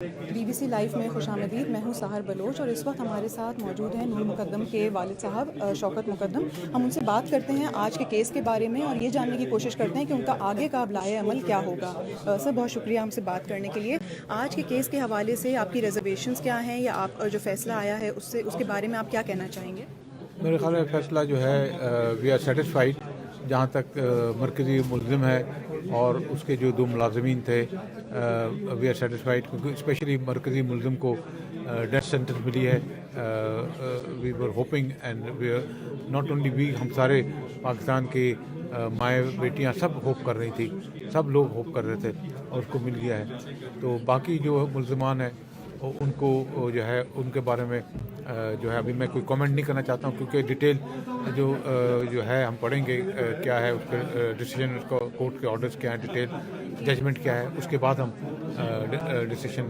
BBC life میں خوش آمدید. میں ہوں سحر بلوچ اور اس وقت ہمارے ساتھ موجود ہیں نور مقدم کے والد صاحب شوکت مقدم. ہم ان سے بات کرتے ہیں آج کے کیس کے بارے میں اور یہ جاننے کی کوشش کرتے ہیں کہ ان کا آگے کا لائحہ عمل کیا ہوگا. سر بہت شکریہ ہم سے بات کرنے کے لیے. آج کے کیس کے حوالے سے آپ کی ریزرویشنز کیا ہیں یا آپ جو فیصلہ آیا ہے اس کے بارے میں آپ کیا کہنا چاہیں گے؟ میرے خیال میں فیصلہ جو ہے وی آر سیٹسفائیڈ جہاں تک مرکزی ملزم ہے اور اس کے جو دو ملازمین تھے وی آر سیٹسفائیڈ کیونکہ اسپیشلی مرکزی ملزم کو ڈیتھ سینٹنس ملی ہے. We were hoping and we not only we ہم سارے پاکستان کے مائیں بیٹیاں سب ہوپ کر رہی تھی, سب لوگ ہوپ کر رہے تھے اور اس کو مل گیا ہے. تو باقی جو ملزمان ہیں ان کو جو ہے ان کے بارے میں جو ہے ابھی میں کوئی کامنٹ نہیں کرنا چاہتا ہوں کیونکہ ڈیٹیل جو ہے ہم پڑھیں گے کیا ہے اس کے ڈیسیجن, اس کو کورٹ کے آرڈرز کیا ہیں, ڈیٹیل ججمنٹ کیا ہے, اس کے بعد ہم ڈیسیشن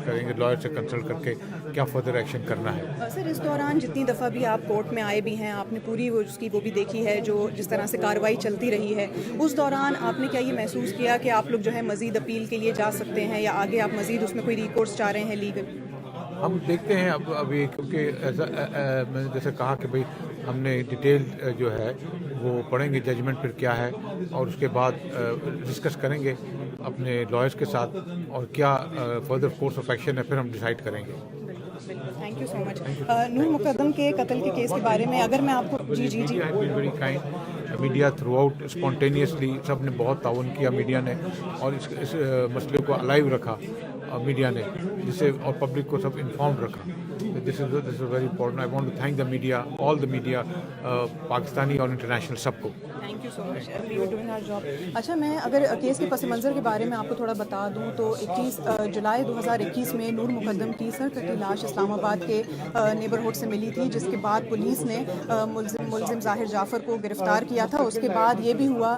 کریں گے لائر سے کنسلٹ کر کے کیا فردر ایکشن کرنا ہے. سر اس دوران جتنی دفعہ بھی آپ کورٹ میں آئے بھی ہیں آپ نے پوری اس کی وہ بھی دیکھی ہے جو جس طرح سے کارروائی چلتی رہی ہے, اس دوران آپ نے کیا یہ محسوس کیا کہ آپ لوگ جو ہے مزید اپیل کے لیے جا سکتے ہیں یا آگے آپ مزید اس میں کوئی ریکورس چاہ رہے ہیں لیگل؟ ہم دیکھتے ہیں ابھی کیونکہ میں نے جیسے کہا کہ بھئی ہم نے ڈیٹیل جو ہے وہ پڑھیں گے ججمنٹ پھر کیا ہے اور اس کے بعد ڈسکس کریں گے اپنے لائرز کے ساتھ اور کیا فردر کورس آف ایکشن ہے پھر ہم ڈیسائیڈ کریں گے. تھینک یو سو مچ. نور مقدم کے قتل کے کیس کے بارے میں اگر میں آپ کو very kind media throughout spontaneously سب نے بہت تعاون کیا میڈیا نے اور اس مسئلے کو الائیو رکھا میڈیا نے جس سے اور پبلک کو سب انفارمڈ رکھا. This is very important. I want to thank the media, all the media, Pakistani اور انٹرنیشنل سب کو. Thank you so much. You are doing our job. اچھا میں اگر کیس کے پس منظر کے بارے میں آپ کو تھوڑا بتا دوں تو 21 جولائی 2021 میں نور مقدم کی سر کٹی لاش اسلام آباد کے نیبرہڈ سے ملی تھی جس کے بعد پولیس نے ملزم ظاہر جعفر کو گرفتار کیا تھا. اس کے بعد یہ بھی ہوا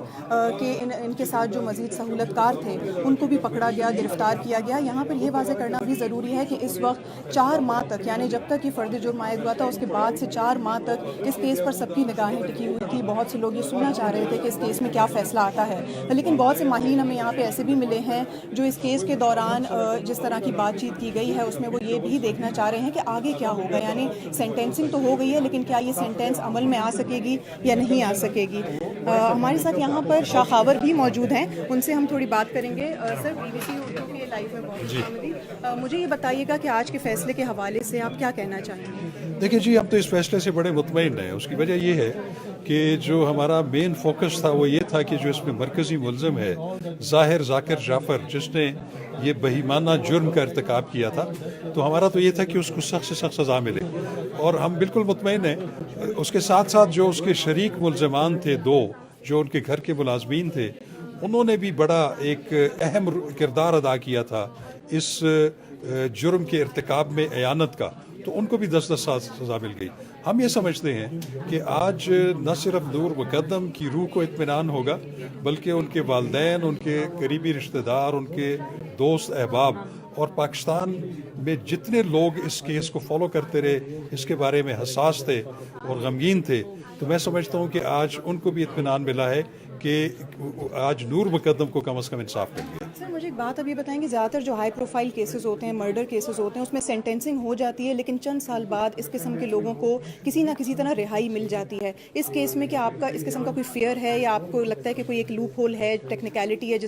کہ ان کے ساتھ جو مزید سہولت کار تھے ان کو بھی پکڑا گیا, گرفتار کیا گیا. یہاں پر یہ واضح کرنا بھی ضروری ہے کہ اس وقت 4 ماہ تک یعنی جب تک یہ فرد جرم عائد ہوا تھا اس کے بعد سے 4 ماہ تک اس کیس پر سب کی نگاہیں ٹکی ہوئی تھی. بہت سے لوگ یہ سننا چاہ رہے تھے کہ اس کیس میں کیا فیصلہ آتا ہے, لیکن بہت سے ماہرین ہمیں یہاں پہ ایسے بھی ملے ہیں جو اس کیس کے دوران جس طرح کی بات چیت کی گئی ہے اس میں وہ یہ بھی دیکھنا چاہ رہے ہیں کہ آگے کیا ہوگا. یعنی سینٹینسنگ تو ہو گئی ہے لیکن کیا یہ سینٹینس عمل میں آ سکے گی یا نہیں آ سکے گی. ہمارے ساتھ یہاں پر شاہ خاور بھی موجود ہیں, ان سے ہم تھوڑی بات کریں گے. سر BBC اردو کے لائیو میں بہت خوش آمدید. مجھے یہ بتائیے گا کہ آج کے فیصلے کے حوالے سے آپ کیا کہنا چاہیں گے؟ دیکھیں جی, ہم تو اس فیصلے سے بڑے مطمئن ہیں. اس کی وجہ یہ ہے کہ جو ہمارا مین فوکس تھا وہ یہ تھا کہ جو اس میں مرکزی ملزم ہے ظاہر ذاکر جعفر جس نے یہ بہیمانہ جرم کا ارتکاب کیا تھا, تو ہمارا تو یہ تھا کہ اس کو سخت سے سخت سزا ملے اور ہم بالکل مطمئن ہیں. اس کے ساتھ ساتھ جو اس کے شریک ملزمان تھے 2 جو ان کے گھر کے ملازمین تھے انہوں نے بھی بڑا ایک اہم کردار ادا کیا تھا اس جرم کے ارتکاب میں اعانت کا, تو ان کو بھی 10 سال سزا مل گئی. ہم یہ سمجھتے ہیں کہ آج نہ صرف نور مقدم کی روح کو اطمینان ہوگا بلکہ ان کے والدین, ان کے قریبی رشتہ دار, ان کے دوست احباب اور پاکستان میں جتنے لوگ اس کیس کو فالو کرتے رہے, اس کے بارے میں حساس تھے اور غمگین تھے, تو میں سمجھتا ہوں کہ آج ان کو بھی اطمینان ملا ہے کہ آج نور مقدم کو کم از کم انصاف مل گیا. سر مجھے ایک بات ابھی بتائیں کہ زیادہ تر جو ہائی پروفائل کیسز ہوتے ہیں, مرڈر کیسز ہوتے ہیں, اس میں سینٹینسنگ ہو جاتی ہے لیکن چند سال بعد اس قسم کے لوگوں کو کسی نہ کسی طرح رہائی مل جاتی ہے. اس کیس میں کیا آپ کا اس قسم کا کوئی فیئر ہے یا آپ کو لگتا ہے کہ کوئی ایک لوپ ہول ہے, ٹیکنیکلٹی ہے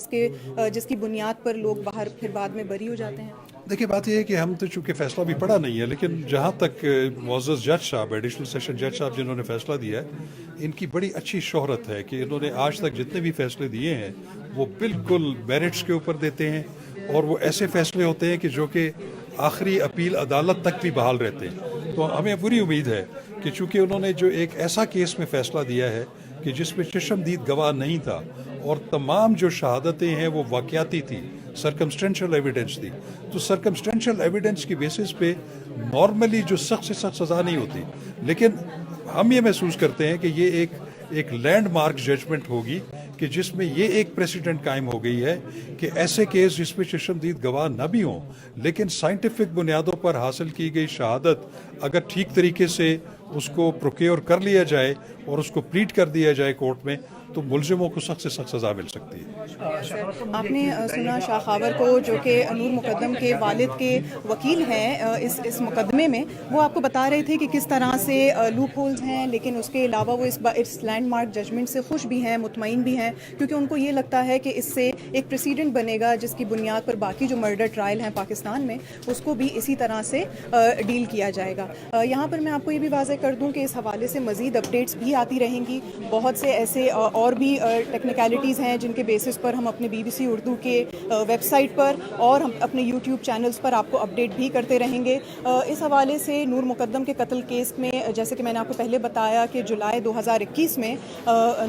جس کی بنیاد پر لوگ باہر پھر بعد میں بری ہو جاتے ہیں؟ دیکھیے بات یہ ہے کہ ہم تو چونکہ فیصلہ بھی پڑھا نہیں ہے, لیکن جہاں تک معزز جج صاحب, ایڈیشنل سیشن جج صاحب جنہوں نے فیصلہ دیا ہے, ان کی بڑی اچھی شہرت ہے کہ انہوں نے آج تک جتنے بھی فیصلے دیے ہیں وہ بالکل میرٹس کے اوپر دیتے ہیں اور وہ ایسے فیصلے ہوتے ہیں کہ جو کہ آخری اپیل عدالت تک بھی بحال رہتے ہیں. تو ہمیں پوری امید ہے کہ چونکہ انہوں نے جو ایک ایسا کیس میں فیصلہ دیا ہے کہ جس میں چشمدید گواہ نہیں تھا اور تمام جو شہادتیں ہیں وہ واقعاتی تھی, سرکمسٹینشل ایویڈنس تھی, تو سرکمسٹینشل ایویڈنس کی بیسس پہ نارملی جو سخت سے سخت سزا نہیں ہوتی, لیکن ہم یہ محسوس کرتے ہیں کہ یہ ایک لینڈ مارک ججمنٹ ہوگی کہ جس میں یہ ایک پریسیڈنٹ قائم ہو گئی ہے کہ ایسے کیس جس میں چشمدید گواہ نہ بھی ہوں لیکن سائنٹیفک بنیادوں پر حاصل کی گئی شہادت اگر ٹھیک طریقے سے اس کو پروکیور کر لیا جائے اور اس کو پلیٹ کر دیا جائے کورٹ میں تو ملزموں کو سخت سے سخت سزا مل سکتی ہے. آپ نے سنا شاہ خاور کو جو کہ نور مقدم کے والد کے وکیل ہیں اس مقدمے میں، وہ آپ کو بتا رہے تھے کہ کس طرح سے لوپ ہولز ہیں، لیکن اس کے علاوہ وہ اس لینڈ مارک ججمنٹ سے خوش بھی ہیں، مطمئن بھی ہیں، کیونکہ ان کو یہ لگتا ہے کہ اس سے ایک پریسیڈنٹ بنے گا جس کی بنیاد پر باقی جو مرڈر ٹرائل ہیں پاکستان میں اس کو بھی اسی طرح سے ڈیل کیا جائے گا. یہاں پر میں آپ کو یہ بھی واضح کر دوں کہ اس حوالے سے مزید اپڈیٹس بھی آتی رہیں گی. بہت سے ایسے اور بھی ٹیکنیکلٹیز ہیں جن کے بیسس پر ہم اپنے BBC اردو کے ویب سائٹ پر اور ہم اپنے YouTube چینلز پر آپ کو اپڈیٹ بھی کرتے رہیں گے. اس حوالے سے نور مقدم کے قتل کیس میں جیسے کہ میں نے آپ کو پہلے بتایا کہ جولائی 2021 میں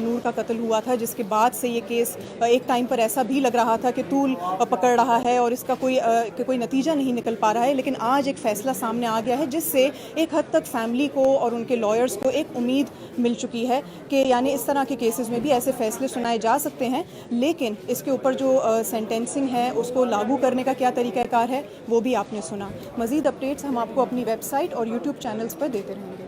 نور کا قتل ہوا تھا، جس کے بعد سے یہ کیس ایک ٹائم پر ایسا بھی لگ رہا تھا کہ طول پکڑ رہا ہے اور اس کا کوئی نتیجہ نہیں نکل پا رہا ہے. لیکن آج ایک فیصلہ سامنے آ گیا ہے جس سے ایک حد تک فیملی کو اور ان کے لائرز کو ایک امید مل چکی ہے کہ یعنی اس طرح کے کیسز میں بھی ایسے فیصلے سنائے جا سکتے ہیں، لیکن اس کے اوپر جو سینٹینسنگ ہے اس کو لاگو کرنے کا کیا طریقہ کار ہے وہ بھی آپ نے سنا. مزید اپڈیٹس ہم آپ کو اپنی ویب سائٹ اور YouTube چینلز پر دیتے رہیں گے.